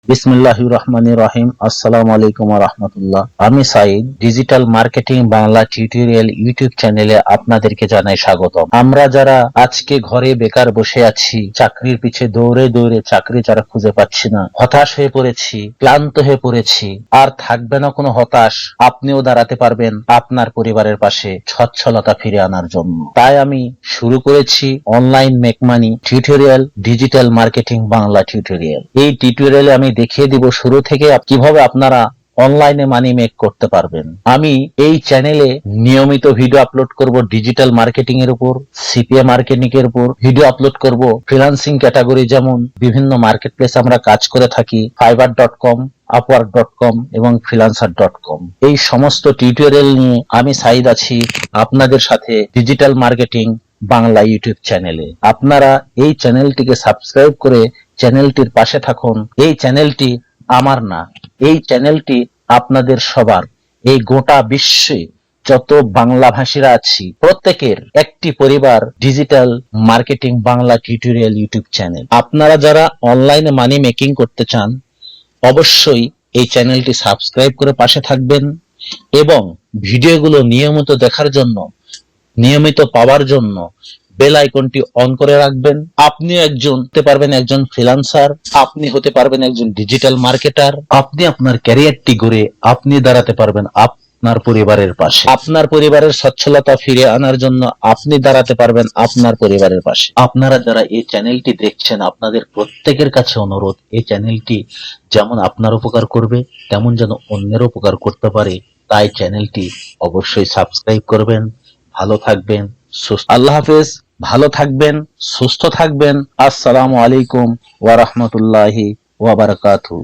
বিসমিল্লাহির রহমানির রহিম। আসসালামু আলাইকুম ওয়া রাহমাতুল্লাহ। আমি Saeed, digital marketing Bangla tutorial YouTube চ্যানেলে আপনাদেরকে জানাই স্বাগতম। আমরা যারা আজকে ঘরে বেকার বসে আছি, চাকরির পিছে দৌড়ে দৌড়ে চাকরি যারা খুঁজে পাচ্ছি না, হতাশ হয়ে পড়েছি, ক্লান্ত হয়ে পড়েছি, আর থাকবে না কোনো হতাশ। আপনিও দাঁড়াতে পারবেন আপনার পরিবারের পাশে সচ্ছলতা ফিরে আনার জন্য। তাই আমি শুরু করেছি online make money tutorial, digital marketing Bangla tutorial. এই টিউটোরিয়ালে আমি দেখিয়ে দিব শুরু থেকে কিভাবে আপনারা অনলাইনে মানি মেক করতে পারবেন। আমি এই চ্যানেলে নিয়মিত ভিডিও আপলোড করব ডিজিটাল মার্কেটিং এর উপর, সিপিএ মার্কেটিং এর উপর ভিডিও আপলোড করব। ফ্রিল্যান্সিং ক্যাটাগরি যেমন বিভিন্ন মার্কেট প্লেস আমরা কাজ করে থাকি, fiverr.com, upwork.com এবং freelancer.com। এই সমস্ত টিউটোরিয়াল নিয়ে আমি সাইদ আছি আপনাদের সাথে ডিজিটাল মার্কেটিং বাংলা ইউটিউব চ্যানেলে। আপনারা এই চ্যানেলটিকে সাবস্ক্রাইব করে চ্যানেলটির পাশে থাকুন। এই চ্যানেলটি আমার না, এই চ্যানেলটি আপনাদের সবার। এই গোটা বিশ্বে যত বাংলা ভাষীরা আছি প্রত্যেকের একটি পরিবার digital marketing Bangla tutorial YouTube channel. আপনারা যারা অনলাইনে মানি মেকিং করতে চান অবশ্যই এই চ্যানেলটি সাবস্ক্রাইব করে পাশে থাকবেন এবং ভিডিওগুলো নিয়মিত দেখার জন্য, নিয়মিত পাওয়ার জন্য বেল আইকনটি অন করে রাখবেন। আপনি হতে পারবেন একজন ফ্রিল্যান্সার, আপনি হতে পারবেন একজন ডিজিটাল মার্কেটার। আপনি আপনার ক্যারিয়ারটি গড়ে আপনি দাঁড়াতে পারবেন আপনার পরিবারের পাশে। আপনার পরিবারের সচ্ছলতা ফিরে আনার জন্য আপনি দাঁড়াতে পারবেন আপনার পরিবারের পাশে। আপনারা যারা এই চ্যানেলটি দেখছেন, আপনাদের প্রত্যেকের কাছে অনুরোধ, এই চ্যানেলটি যেমন আপনার উপকার করবে তেমন যেন অন্যের উপকার করতে পারে, তাই চ্যানেলটি অবশ্যই সাবস্ক্রাইব করবেন। ভালো থাকবেন, আল্লাহ হাফেজ। ভালো থাকবেন, সুস্থ থাকবেন। আসসালামু আলাইকুম ওয়া রাহমাতুল্লাহি ওয়া বারাকাতুহু।